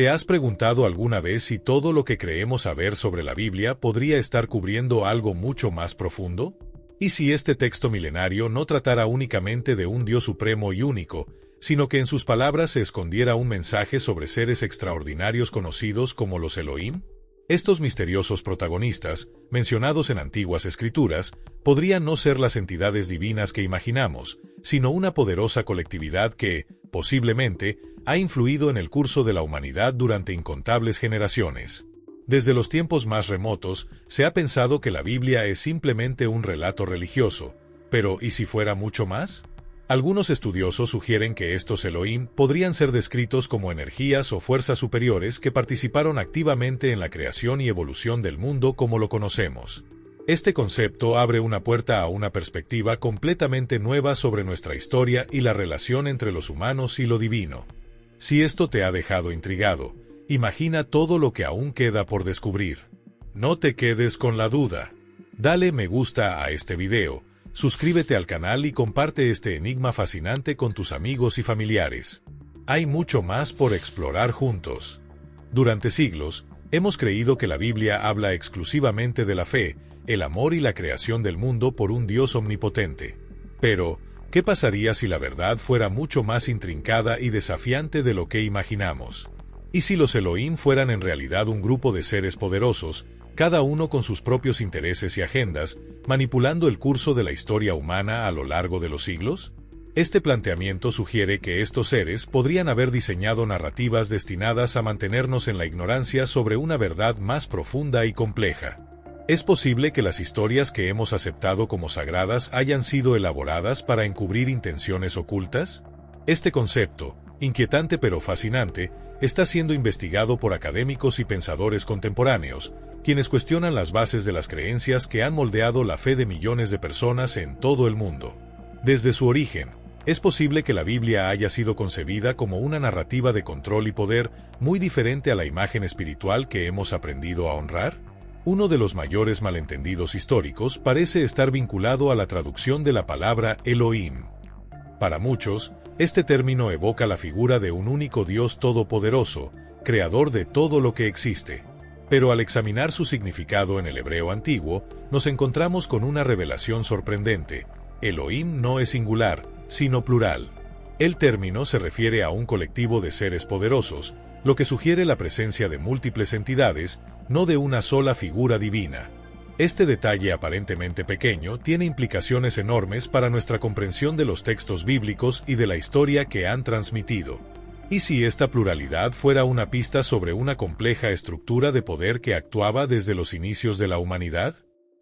¿Te has preguntado alguna vez si todo lo que creemos saber sobre la Biblia podría estar cubriendo algo mucho más profundo? ¿Y si este texto milenario no tratara únicamente de un Dios supremo y único, sino que en sus palabras se escondiera un mensaje sobre seres extraordinarios conocidos como los Elohim? Estos misteriosos protagonistas, mencionados en antiguas escrituras, podrían no ser las entidades divinas que imaginamos, sino una poderosa colectividad que, posiblemente, ha influido en el curso de la humanidad durante incontables generaciones. Desde los tiempos más remotos, se ha pensado que la Biblia es simplemente un relato religioso, pero ¿y si fuera mucho más? Algunos estudiosos sugieren que estos Elohim podrían ser descritos como energías o fuerzas superiores que participaron activamente en la creación y evolución del mundo como lo conocemos. Este concepto abre una puerta a una perspectiva completamente nueva sobre nuestra historia y la relación entre los humanos y lo divino. Si esto te ha dejado intrigado, imagina todo lo que aún queda por descubrir. No te quedes con la duda. Dale me gusta a este video. Suscríbete al canal y comparte este enigma fascinante con tus amigos y familiares. Hay mucho más por explorar juntos. Durante siglos, hemos creído que la Biblia habla exclusivamente de la fe, el amor y la creación del mundo por un Dios omnipotente. Pero, ¿qué pasaría si la verdad fuera mucho más intrincada y desafiante de lo que imaginamos? ¿Y si los Elohim fueran en realidad un grupo de seres poderosos, cada uno con sus propios intereses y agendas, manipulando el curso de la historia humana a lo largo de los siglos? Este planteamiento sugiere que estos seres podrían haber diseñado narrativas destinadas a mantenernos en la ignorancia sobre una verdad más profunda y compleja. ¿Es posible que las historias que hemos aceptado como sagradas hayan sido elaboradas para encubrir intenciones ocultas? Este concepto, inquietante pero fascinante, está siendo investigado por académicos y pensadores contemporáneos, quienes cuestionan las bases de las creencias que han moldeado la fe de millones de personas en todo el mundo. Desde su origen, ¿es posible que la Biblia haya sido concebida como una narrativa de control y poder muy diferente a la imagen espiritual que hemos aprendido a honrar? Uno de los mayores malentendidos históricos parece estar vinculado a la traducción de la palabra Elohim. Para muchos, este término evoca la figura de un único Dios todopoderoso, creador de todo lo que existe. Pero al examinar su significado en el hebreo antiguo, nos encontramos con una revelación sorprendente. Elohim no es singular, sino plural. El término se refiere a un colectivo de seres poderosos, lo que sugiere la presencia de múltiples entidades, no de una sola figura divina. Este detalle aparentemente pequeño tiene implicaciones enormes para nuestra comprensión de los textos bíblicos y de la historia que han transmitido. ¿Y si esta pluralidad fuera una pista sobre una compleja estructura de poder que actuaba desde los inicios de la humanidad?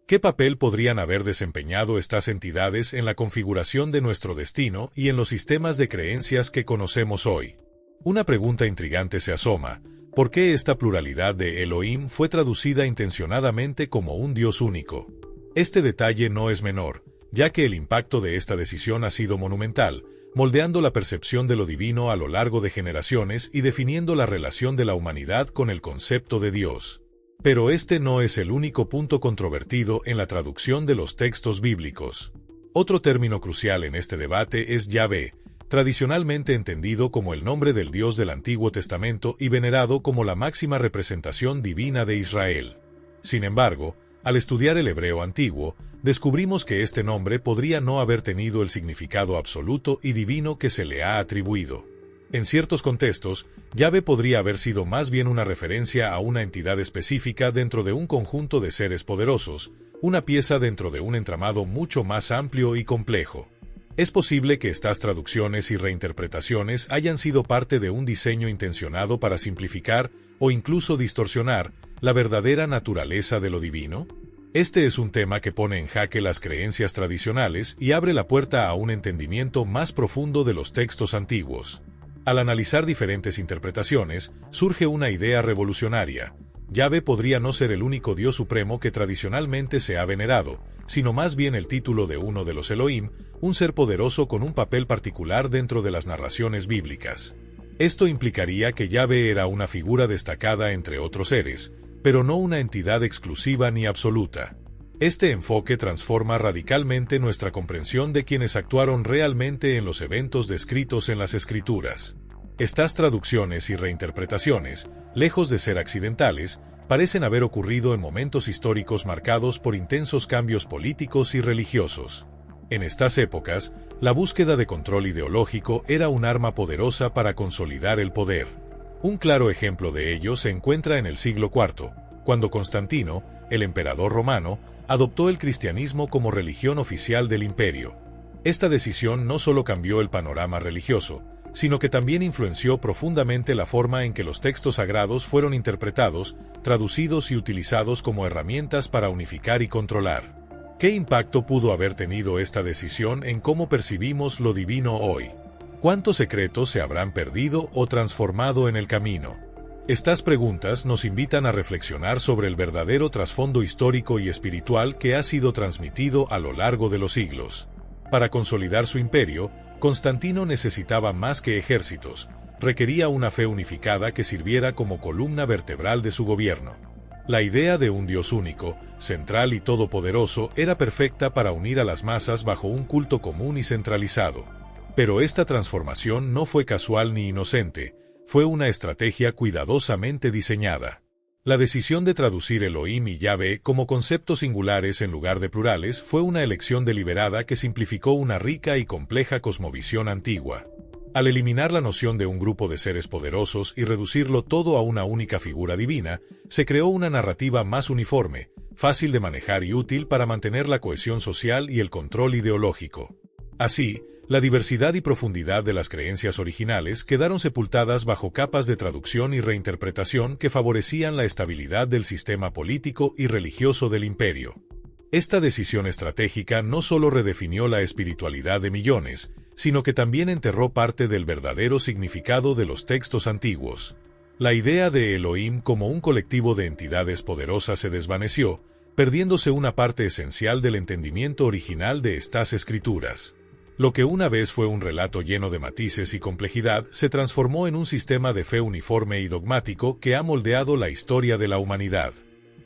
¿Qué papel podrían haber desempeñado estas entidades en la configuración de nuestro destino y en los sistemas de creencias que conocemos hoy? Una pregunta intrigante se asoma. ¿Por qué esta pluralidad de Elohim fue traducida intencionadamente como un Dios único? Este detalle no es menor, ya que el impacto de esta decisión ha sido monumental, moldeando la percepción de lo divino a lo largo de generaciones y definiendo la relación de la humanidad con el concepto de Dios. Pero este no es el único punto controvertido en la traducción de los textos bíblicos. Otro término crucial en este debate es Yahvé, tradicionalmente entendido como el nombre del Dios del Antiguo Testamento y venerado como la máxima representación divina de Israel. Sin embargo, al estudiar el hebreo antiguo, descubrimos que este nombre podría no haber tenido el significado absoluto y divino que se le ha atribuido. En ciertos contextos, Yahvé podría haber sido más bien una referencia a una entidad específica dentro de un conjunto de seres poderosos, una pieza dentro de un entramado mucho más amplio y complejo. Es posible que estas traducciones y reinterpretaciones hayan sido parte de un diseño intencionado para simplificar o incluso distorsionar la verdadera naturaleza de lo divino. Este es un tema que pone en jaque las creencias tradicionales y abre la puerta a un entendimiento más profundo de los textos antiguos. Al analizar diferentes interpretaciones, surge una idea revolucionaria. Yahvé podría no ser el único Dios supremo que tradicionalmente se ha venerado, sino más bien el título de uno de los Elohim, un ser poderoso con un papel particular dentro de las narraciones bíblicas. Esto implicaría que Yahvé era una figura destacada entre otros seres, pero no una entidad exclusiva ni absoluta. Este enfoque transforma radicalmente nuestra comprensión de quienes actuaron realmente en los eventos descritos en las Escrituras. Estas traducciones y reinterpretaciones, lejos de ser accidentales, parecen haber ocurrido en momentos históricos marcados por intensos cambios políticos y religiosos. En estas épocas, la búsqueda de control ideológico era un arma poderosa para consolidar el poder. Un claro ejemplo de ello se encuentra en el siglo IV, cuando Constantino, el emperador romano, adoptó el cristianismo como religión oficial del imperio. Esta decisión no solo cambió el panorama religioso, sino que también influenció profundamente la forma en que los textos sagrados fueron interpretados, traducidos y utilizados como herramientas para unificar y controlar. ¿Qué impacto pudo haber tenido esta decisión en cómo percibimos lo divino hoy? ¿Cuántos secretos se habrán perdido o transformado en el camino? Estas preguntas nos invitan a reflexionar sobre el verdadero trasfondo histórico y espiritual que ha sido transmitido a lo largo de los siglos. Para consolidar su imperio, Constantino necesitaba más que ejércitos, requería una fe unificada que sirviera como columna vertebral de su gobierno. La idea de un Dios único, central y todopoderoso era perfecta para unir a las masas bajo un culto común y centralizado. Pero esta transformación no fue casual ni inocente, fue una estrategia cuidadosamente diseñada. La decisión de traducir Elohim y Yahvé como conceptos singulares en lugar de plurales fue una elección deliberada que simplificó una rica y compleja cosmovisión antigua. Al eliminar la noción de un grupo de seres poderosos y reducirlo todo a una única figura divina, se creó una narrativa más uniforme, fácil de manejar y útil para mantener la cohesión social y el control ideológico. Así, la diversidad y profundidad de las creencias originales quedaron sepultadas bajo capas de traducción y reinterpretación que favorecían la estabilidad del sistema político y religioso del imperio. Esta decisión estratégica no solo redefinió la espiritualidad de millones, sino que también enterró parte del verdadero significado de los textos antiguos. La idea de Elohim como un colectivo de entidades poderosas se desvaneció, perdiéndose una parte esencial del entendimiento original de estas escrituras. Lo que una vez fue un relato lleno de matices y complejidad se transformó en un sistema de fe uniforme y dogmático que ha moldeado la historia de la humanidad.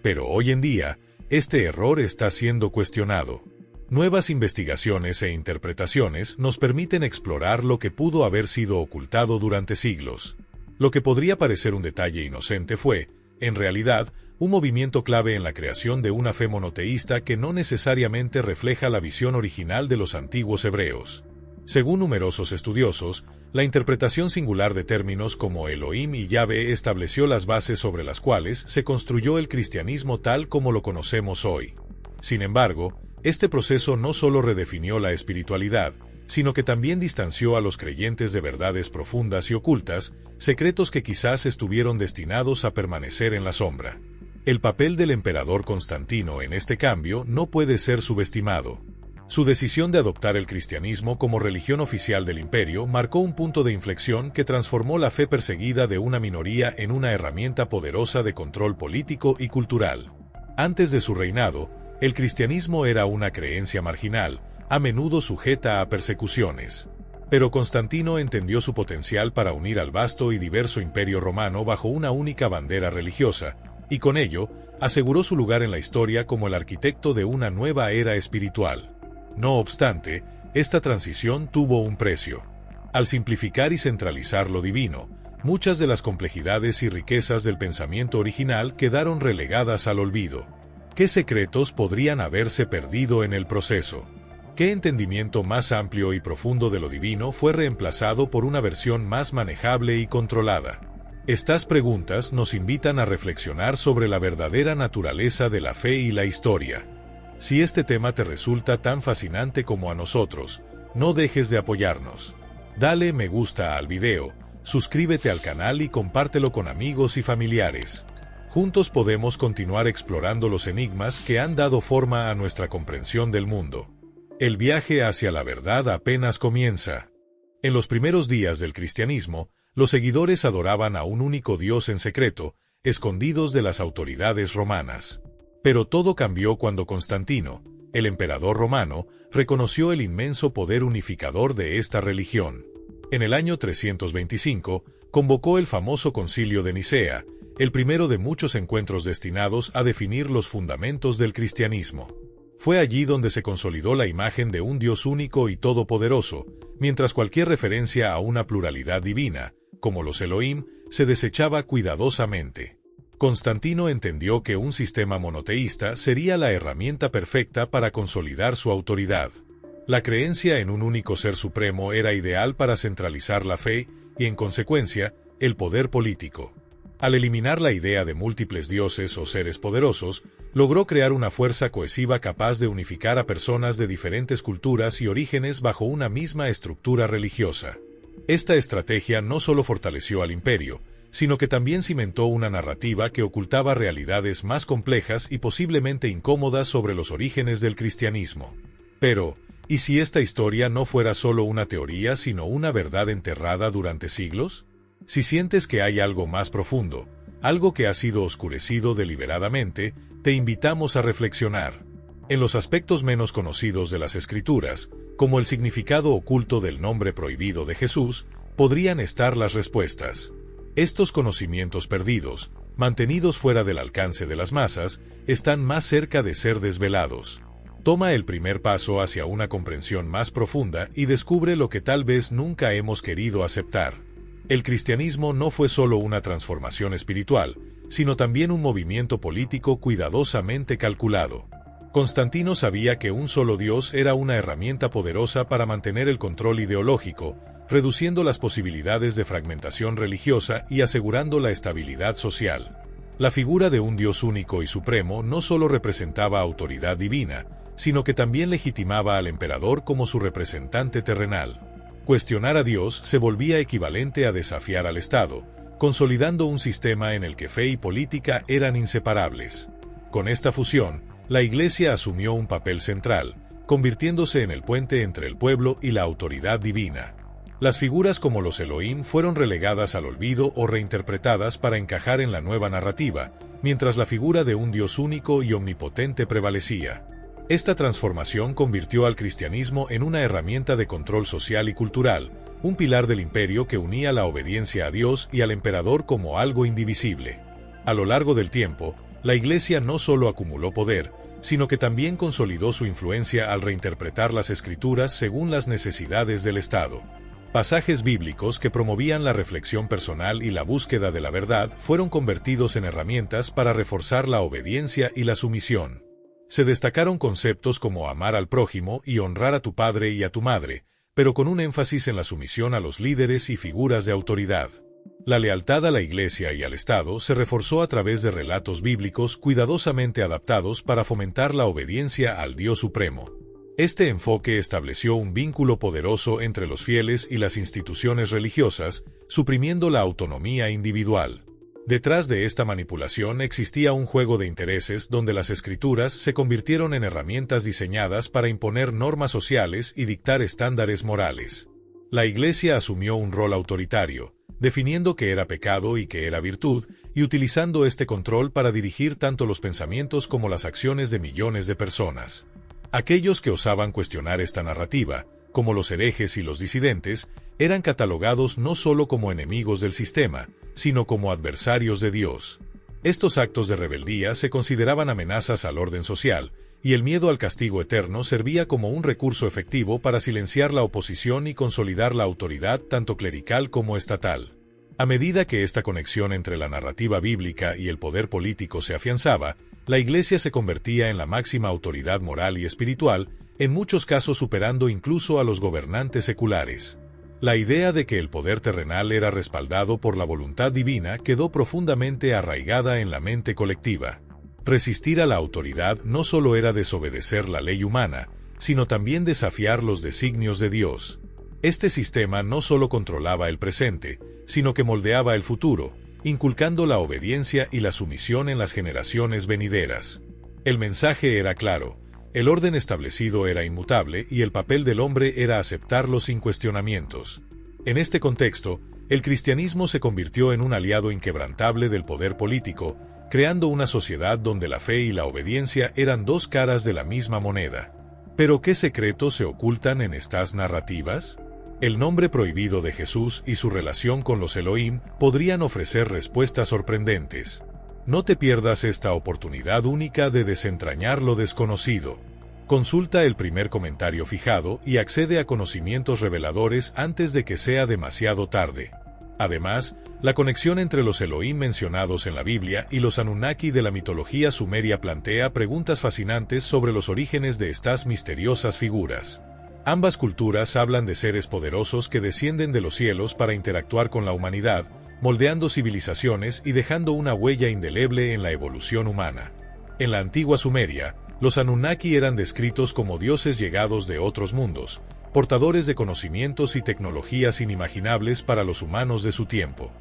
Pero hoy en día, este error está siendo cuestionado. Nuevas investigaciones e interpretaciones nos permiten explorar lo que pudo haber sido ocultado durante siglos. Lo que podría parecer un detalle inocente fue, en realidad, un movimiento clave en la creación de una fe monoteísta que no necesariamente refleja la visión original de los antiguos hebreos. Según numerosos estudiosos, la interpretación singular de términos como Elohim y Yahvé estableció las bases sobre las cuales se construyó el cristianismo tal como lo conocemos hoy. Sin embargo, este proceso no solo redefinió la espiritualidad, sino que también distanció a los creyentes de verdades profundas y ocultas, secretos que quizás estuvieron destinados a permanecer en la sombra. El papel del emperador Constantino en este cambio no puede ser subestimado. Su decisión de adoptar el cristianismo como religión oficial del imperio marcó un punto de inflexión que transformó la fe perseguida de una minoría en una herramienta poderosa de control político y cultural. Antes de su reinado, el cristianismo era una creencia marginal, a menudo sujeta a persecuciones. Pero Constantino entendió su potencial para unir al vasto y diverso imperio romano bajo una única bandera religiosa, y con ello, aseguró su lugar en la historia como el arquitecto de una nueva era espiritual. No obstante, esta transición tuvo un precio. Al simplificar y centralizar lo divino, muchas de las complejidades y riquezas del pensamiento original quedaron relegadas al olvido. ¿Qué secretos podrían haberse perdido en el proceso? ¿Qué entendimiento más amplio y profundo de lo divino fue reemplazado por una versión más manejable y controlada? Estas preguntas nos invitan a reflexionar sobre la verdadera naturaleza de la fe y la historia. Si este tema te resulta tan fascinante como a nosotros, no dejes de apoyarnos. Dale me gusta al video, suscríbete al canal y compártelo con amigos y familiares. Juntos podemos continuar explorando los enigmas que han dado forma a nuestra comprensión del mundo. El viaje hacia la verdad apenas comienza. En los primeros días del cristianismo, los seguidores adoraban a un único Dios en secreto, escondidos de las autoridades romanas. Pero todo cambió cuando Constantino, el emperador romano, reconoció el inmenso poder unificador de esta religión. En el año 325, convocó el famoso Concilio de Nicea, el primero de muchos encuentros destinados a definir los fundamentos del cristianismo. Fue allí donde se consolidó la imagen de un Dios único y todopoderoso, mientras cualquier referencia a una pluralidad divina, como los Elohim, se desechaba cuidadosamente. Constantino entendió que un sistema monoteísta sería la herramienta perfecta para consolidar su autoridad. La creencia en un único ser supremo era ideal para centralizar la fe y, en consecuencia, el poder político. Al eliminar la idea de múltiples dioses o seres poderosos, logró crear una fuerza cohesiva capaz de unificar a personas de diferentes culturas y orígenes bajo una misma estructura religiosa. Esta estrategia no solo fortaleció al imperio, sino que también cimentó una narrativa que ocultaba realidades más complejas y posiblemente incómodas sobre los orígenes del cristianismo. Pero, ¿y si esta historia no fuera solo una teoría sino una verdad enterrada durante siglos? Si sientes que hay algo más profundo, algo que ha sido oscurecido deliberadamente, te invitamos a reflexionar. En los aspectos menos conocidos de las Escrituras, como el significado oculto del nombre prohibido de Jesús, podrían estar las respuestas. Estos conocimientos perdidos, mantenidos fuera del alcance de las masas, están más cerca de ser desvelados. Toma el primer paso hacia una comprensión más profunda y descubre lo que tal vez nunca hemos querido aceptar. El cristianismo no fue solo una transformación espiritual, sino también un movimiento político cuidadosamente calculado. Constantino sabía que un solo Dios era una herramienta poderosa para mantener el control ideológico, reduciendo las posibilidades de fragmentación religiosa y asegurando la estabilidad social. La figura de un Dios único y supremo no solo representaba autoridad divina, sino que también legitimaba al emperador como su representante terrenal. Cuestionar a Dios se volvía equivalente a desafiar al Estado, consolidando un sistema en el que fe y política eran inseparables. Con esta fusión, la Iglesia asumió un papel central, convirtiéndose en el puente entre el pueblo y la autoridad divina. Las figuras como los Elohim fueron relegadas al olvido o reinterpretadas para encajar en la nueva narrativa, mientras la figura de un Dios único y omnipotente prevalecía. Esta transformación convirtió al cristianismo en una herramienta de control social y cultural, un pilar del imperio que unía la obediencia a Dios y al emperador como algo indivisible. A lo largo del tiempo, la Iglesia no solo acumuló poder, sino que también consolidó su influencia al reinterpretar las Escrituras según las necesidades del Estado. Pasajes bíblicos que promovían la reflexión personal y la búsqueda de la verdad fueron convertidos en herramientas para reforzar la obediencia y la sumisión. Se destacaron conceptos como amar al prójimo y honrar a tu padre y a tu madre, pero con un énfasis en la sumisión a los líderes y figuras de autoridad. La lealtad a la Iglesia y al Estado se reforzó a través de relatos bíblicos cuidadosamente adaptados para fomentar la obediencia al Dios Supremo. Este enfoque estableció un vínculo poderoso entre los fieles y las instituciones religiosas, suprimiendo la autonomía individual. Detrás de esta manipulación existía un juego de intereses donde las Escrituras se convirtieron en herramientas diseñadas para imponer normas sociales y dictar estándares morales. La Iglesia asumió un rol autoritario, definiendo qué era pecado y qué era virtud, y utilizando este control para dirigir tanto los pensamientos como las acciones de millones de personas. Aquellos que osaban cuestionar esta narrativa, como los herejes y los disidentes, eran catalogados no solo como enemigos del sistema, sino como adversarios de Dios. Estos actos de rebeldía se consideraban amenazas al orden social, y el miedo al castigo eterno servía como un recurso efectivo para silenciar la oposición y consolidar la autoridad tanto clerical como estatal. A medida que esta conexión entre la narrativa bíblica y el poder político se afianzaba, la Iglesia se convertía en la máxima autoridad moral y espiritual, en muchos casos superando incluso a los gobernantes seculares. La idea de que el poder terrenal era respaldado por la voluntad divina quedó profundamente arraigada en la mente colectiva. Resistir a la autoridad no solo era desobedecer la ley humana, sino también desafiar los designios de Dios. Este sistema no solo controlaba el presente, sino que moldeaba el futuro, inculcando la obediencia y la sumisión en las generaciones venideras. El mensaje era claro. El orden establecido era inmutable y el papel del hombre era aceptarlo sin cuestionamientos. En este contexto, el cristianismo se convirtió en un aliado inquebrantable del poder político, creando una sociedad donde la fe y la obediencia eran dos caras de la misma moneda. ¿Pero qué secretos se ocultan en estas narrativas? El nombre prohibido de Jesús y su relación con los Elohim podrían ofrecer respuestas sorprendentes. No te pierdas esta oportunidad única de desentrañar lo desconocido. Consulta el primer comentario fijado y accede a conocimientos reveladores antes de que sea demasiado tarde. Además, la conexión entre los Elohim mencionados en la Biblia y los Anunnaki de la mitología sumeria plantea preguntas fascinantes sobre los orígenes de estas misteriosas figuras. Ambas culturas hablan de seres poderosos que descienden de los cielos para interactuar con la humanidad, moldeando civilizaciones y dejando una huella indeleble en la evolución humana. En la antigua Sumeria, los Anunnaki eran descritos como dioses llegados de otros mundos, portadores de conocimientos y tecnologías inimaginables para los humanos de su tiempo.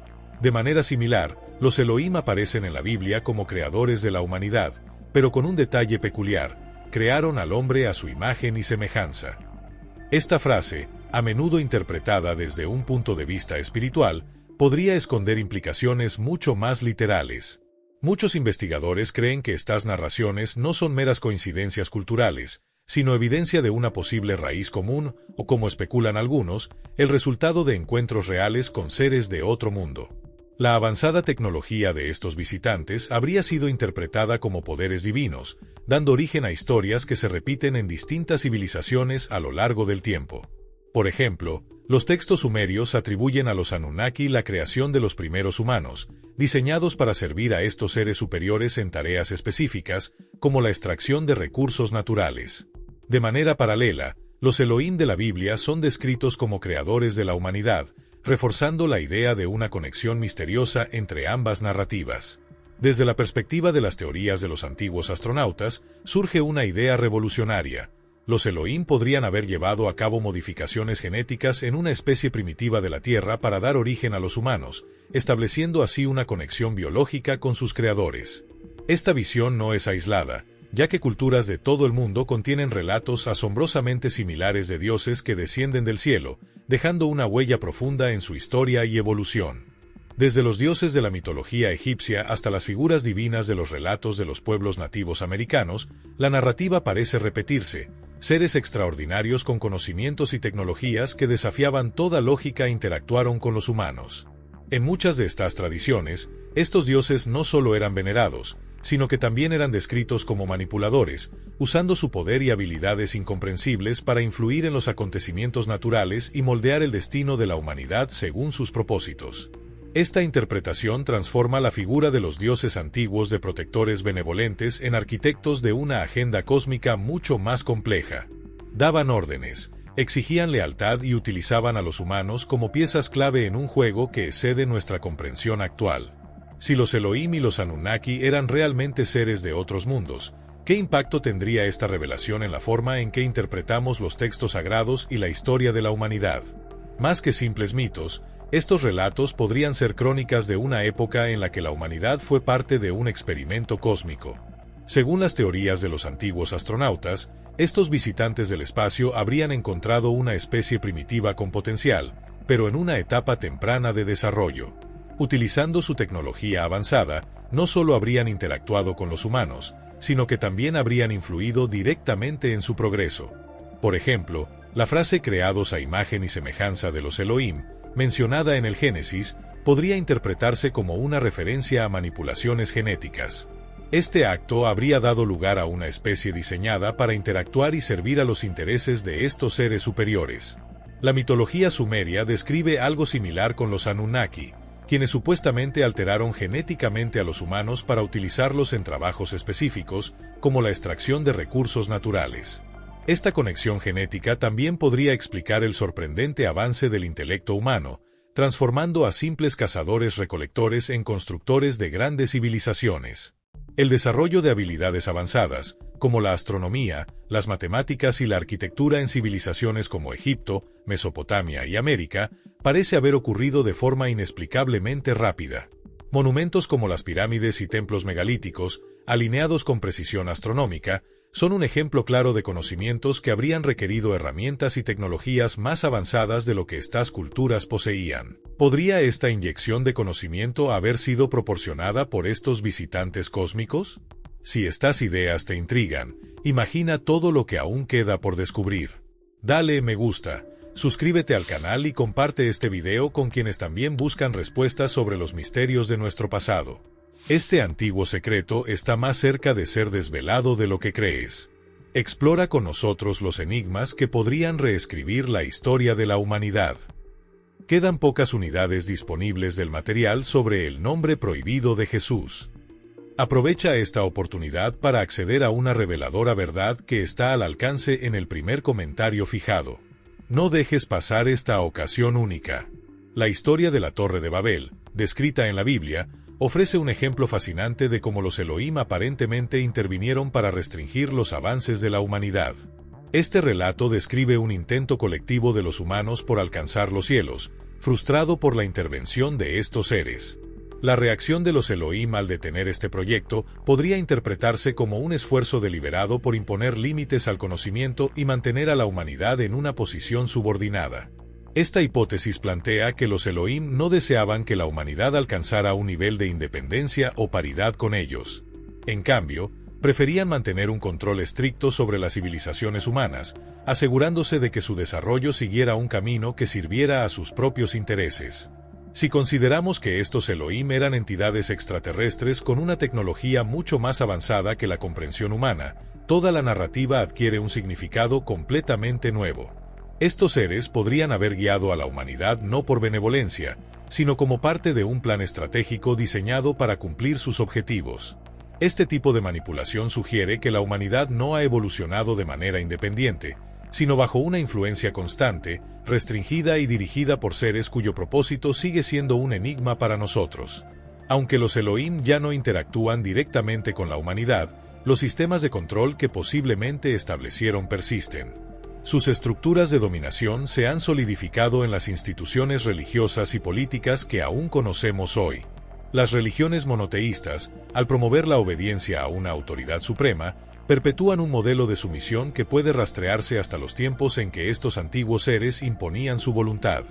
De manera similar, los Elohim aparecen en la Biblia como creadores de la humanidad, pero con un detalle peculiar: crearon al hombre a su imagen y semejanza. Esta frase, a menudo interpretada desde un punto de vista espiritual, podría esconder implicaciones mucho más literales. Muchos investigadores creen que estas narraciones no son meras coincidencias culturales, sino evidencia de una posible raíz común, o como especulan algunos, el resultado de encuentros reales con seres de otro mundo. La avanzada tecnología de estos visitantes habría sido interpretada como poderes divinos, dando origen a historias que se repiten en distintas civilizaciones a lo largo del tiempo. Por ejemplo, los textos sumerios atribuyen a los Anunnaki la creación de los primeros humanos, diseñados para servir a estos seres superiores en tareas específicas, como la extracción de recursos naturales. De manera paralela, los Elohim de la Biblia son descritos como creadores de la humanidad, reforzando la idea de una conexión misteriosa entre ambas narrativas. Desde la perspectiva de las teorías de los antiguos astronautas, surge una idea revolucionaria. Los Elohim podrían haber llevado a cabo modificaciones genéticas en una especie primitiva de la Tierra para dar origen a los humanos, estableciendo así una conexión biológica con sus creadores. Esta visión no es aislada, ya que culturas de todo el mundo contienen relatos asombrosamente similares de dioses que descienden del cielo, dejando una huella profunda en su historia y evolución. Desde los dioses de la mitología egipcia hasta las figuras divinas de los relatos de los pueblos nativos americanos, la narrativa parece repetirse: seres extraordinarios con conocimientos y tecnologías que desafiaban toda lógica interactuaron con los humanos. En muchas de estas tradiciones, estos dioses no solo eran venerados, sino que también eran descritos como manipuladores, usando su poder y habilidades incomprensibles para influir en los acontecimientos naturales y moldear el destino de la humanidad según sus propósitos. Esta interpretación transforma la figura de los dioses antiguos de protectores benevolentes en arquitectos de una agenda cósmica mucho más compleja. Daban órdenes, exigían lealtad y utilizaban a los humanos como piezas clave en un juego que excede nuestra comprensión actual. Si los Elohim y los Anunnaki eran realmente seres de otros mundos, ¿qué impacto tendría esta revelación en la forma en que interpretamos los textos sagrados y la historia de la humanidad? Más que simples mitos, estos relatos podrían ser crónicas de una época en la que la humanidad fue parte de un experimento cósmico. Según las teorías de los antiguos astronautas, estos visitantes del espacio habrían encontrado una especie primitiva con potencial, pero en una etapa temprana de desarrollo. Utilizando su tecnología avanzada, no solo habrían interactuado con los humanos, sino que también habrían influido directamente en su progreso. Por ejemplo, la frase «creados a imagen y semejanza de los Elohim», mencionada en el Génesis, podría interpretarse como una referencia a manipulaciones genéticas. Este acto habría dado lugar a una especie diseñada para interactuar y servir a los intereses de estos seres superiores. La mitología sumeria describe algo similar con los Anunnaki, quienes supuestamente alteraron genéticamente a los humanos para utilizarlos en trabajos específicos, como la extracción de recursos naturales. Esta conexión genética también podría explicar el sorprendente avance del intelecto humano, transformando a simples cazadores-recolectores en constructores de grandes civilizaciones. El desarrollo de habilidades avanzadas, como la astronomía, las matemáticas y la arquitectura en civilizaciones como Egipto, Mesopotamia y América, parece haber ocurrido de forma inexplicablemente rápida. Monumentos como las pirámides y templos megalíticos, alineados con precisión astronómica, son un ejemplo claro de conocimientos que habrían requerido herramientas y tecnologías más avanzadas de lo que estas culturas poseían. ¿Podría esta inyección de conocimiento haber sido proporcionada por estos visitantes cósmicos? Si estas ideas te intrigan, imagina todo lo que aún queda por descubrir. Dale me gusta, suscríbete al canal y comparte este video con quienes también buscan respuestas sobre los misterios de nuestro pasado. Este antiguo secreto está más cerca de ser desvelado de lo que crees. Explora con nosotros los enigmas que podrían reescribir la historia de la humanidad. Quedan pocas unidades disponibles del material sobre el nombre prohibido de Jesús. Aprovecha esta oportunidad para acceder a una reveladora verdad que está al alcance en el primer comentario fijado. No dejes pasar esta ocasión única. La historia de la Torre de Babel, descrita en la Biblia, ofrece un ejemplo fascinante de cómo los Elohim aparentemente intervinieron para restringir los avances de la humanidad. Este relato describe un intento colectivo de los humanos por alcanzar los cielos, frustrado por la intervención de estos seres. La reacción de los Elohim al detener este proyecto podría interpretarse como un esfuerzo deliberado por imponer límites al conocimiento y mantener a la humanidad en una posición subordinada. Esta hipótesis plantea que los Elohim no deseaban que la humanidad alcanzara un nivel de independencia o paridad con ellos. En cambio, preferían mantener un control estricto sobre las civilizaciones humanas, asegurándose de que su desarrollo siguiera un camino que sirviera a sus propios intereses. Si consideramos que estos Elohim eran entidades extraterrestres con una tecnología mucho más avanzada que la comprensión humana, toda la narrativa adquiere un significado completamente nuevo. Estos seres podrían haber guiado a la humanidad no por benevolencia, sino como parte de un plan estratégico diseñado para cumplir sus objetivos. Este tipo de manipulación sugiere que la humanidad no ha evolucionado de manera independiente, sino bajo una influencia constante, restringida y dirigida por seres cuyo propósito sigue siendo un enigma para nosotros. Aunque los Elohim ya no interactúan directamente con la humanidad, los sistemas de control que posiblemente establecieron persisten. Sus estructuras de dominación se han solidificado en las instituciones religiosas y políticas que aún conocemos hoy. Las religiones monoteístas, al promover la obediencia a una autoridad suprema, perpetúan un modelo de sumisión que puede rastrearse hasta los tiempos en que estos antiguos seres imponían su voluntad.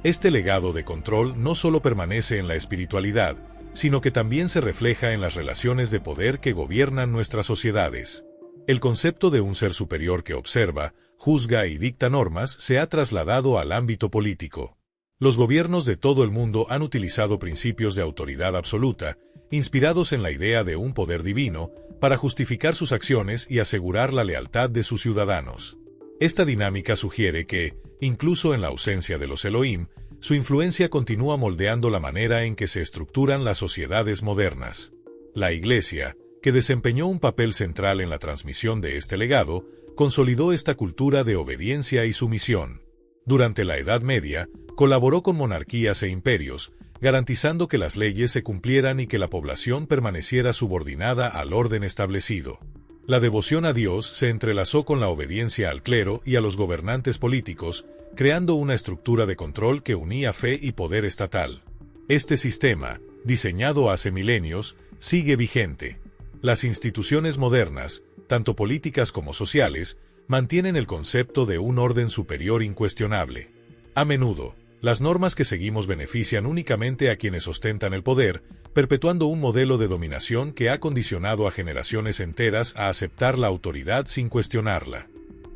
Este legado de control no solo permanece en la espiritualidad, sino que también se refleja en las relaciones de poder que gobiernan nuestras sociedades. El concepto de un ser superior que observa, juzga y dicta normas se ha trasladado al ámbito político. Los gobiernos de todo el mundo han utilizado principios de autoridad absoluta, inspirados en la idea de un poder divino, para justificar sus acciones y asegurar la lealtad de sus ciudadanos. Esta dinámica sugiere que, incluso en la ausencia de los Elohim, su influencia continúa moldeando la manera en que se estructuran las sociedades modernas. La Iglesia, que desempeñó un papel central en la transmisión de este legado, consolidó esta cultura de obediencia y sumisión. Durante la Edad Media, colaboró con monarquías e imperios, garantizando que las leyes se cumplieran y que la población permaneciera subordinada al orden establecido. La devoción a Dios se entrelazó con la obediencia al clero y a los gobernantes políticos, creando una estructura de control que unía fe y poder estatal. Este sistema, diseñado hace milenios, sigue vigente. Las instituciones modernas, tanto políticas como sociales, mantienen el concepto de un orden superior incuestionable. A menudo, las normas que seguimos benefician únicamente a quienes ostentan el poder, perpetuando un modelo de dominación que ha condicionado a generaciones enteras a aceptar la autoridad sin cuestionarla.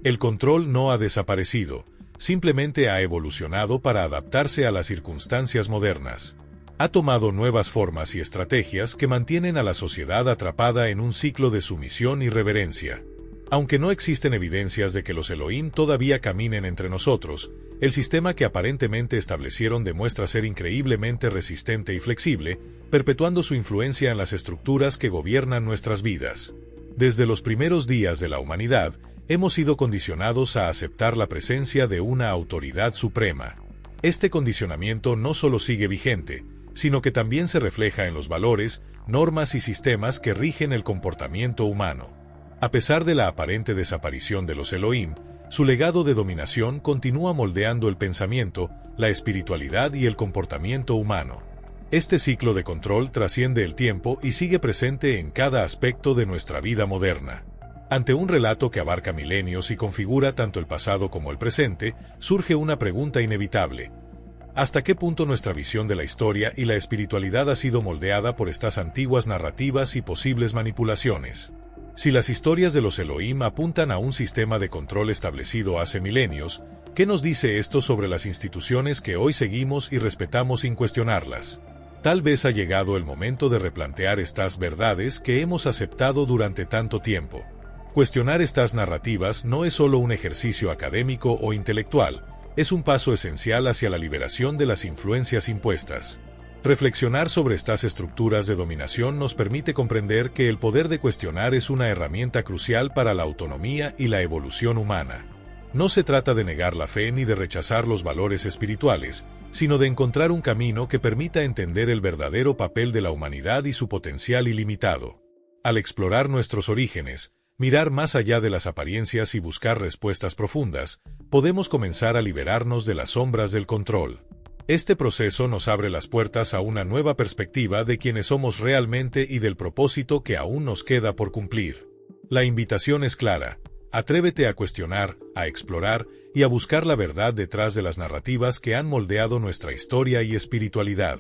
El control no ha desaparecido, simplemente ha evolucionado para adaptarse a las circunstancias modernas. Ha tomado nuevas formas y estrategias que mantienen a la sociedad atrapada en un ciclo de sumisión y reverencia. Aunque no existen evidencias de que los Elohim todavía caminen entre nosotros, el sistema que aparentemente establecieron demuestra ser increíblemente resistente y flexible, perpetuando su influencia en las estructuras que gobiernan nuestras vidas. Desde los primeros días de la humanidad, hemos sido condicionados a aceptar la presencia de una autoridad suprema. Este condicionamiento no solo sigue vigente, sino que también se refleja en los valores, normas y sistemas que rigen el comportamiento humano. A pesar de la aparente desaparición de los Elohim, su legado de dominación continúa moldeando el pensamiento, la espiritualidad y el comportamiento humano. Este ciclo de control trasciende el tiempo y sigue presente en cada aspecto de nuestra vida moderna. Ante un relato que abarca milenios y configura tanto el pasado como el presente, surge una pregunta inevitable. ¿Hasta qué punto nuestra visión de la historia y la espiritualidad ha sido moldeada por estas antiguas narrativas y posibles manipulaciones? Si las historias de los Elohim apuntan a un sistema de control establecido hace milenios, ¿qué nos dice esto sobre las instituciones que hoy seguimos y respetamos sin cuestionarlas? Tal vez ha llegado el momento de replantear estas verdades que hemos aceptado durante tanto tiempo. Cuestionar estas narrativas no es solo un ejercicio académico o intelectual, Es un paso esencial hacia la liberación de las influencias impuestas. Reflexionar sobre estas estructuras de dominación nos permite comprender que el poder de cuestionar es una herramienta crucial para la autonomía y la evolución humana. No se trata de negar la fe ni de rechazar los valores espirituales, sino de encontrar un camino que permita entender el verdadero papel de la humanidad y su potencial ilimitado. Al explorar nuestros orígenes, mirar más allá de las apariencias y buscar respuestas profundas, podemos comenzar a liberarnos de las sombras del control. Este proceso nos abre las puertas a una nueva perspectiva de quiénes somos realmente y del propósito que aún nos queda por cumplir. La invitación es clara: atrévete a cuestionar, a explorar y a buscar la verdad detrás de las narrativas que han moldeado nuestra historia y espiritualidad.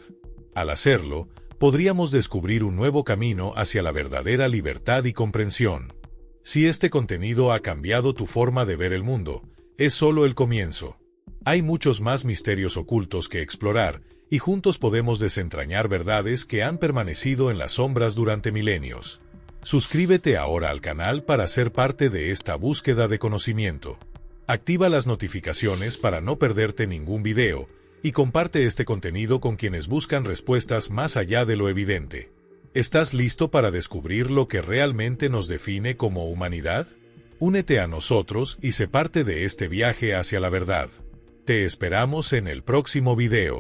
Al hacerlo, podríamos descubrir un nuevo camino hacia la verdadera libertad y comprensión. Si este contenido ha cambiado tu forma de ver el mundo, es solo el comienzo. Hay muchos más misterios ocultos que explorar, y juntos podemos desentrañar verdades que han permanecido en las sombras durante milenios. Suscríbete ahora al canal para ser parte de esta búsqueda de conocimiento. Activa las notificaciones para no perderte ningún video, y comparte este contenido con quienes buscan respuestas más allá de lo evidente. ¿Estás listo para descubrir lo que realmente nos define como humanidad? Únete a nosotros y sé parte de este viaje hacia la verdad. Te esperamos en el próximo video.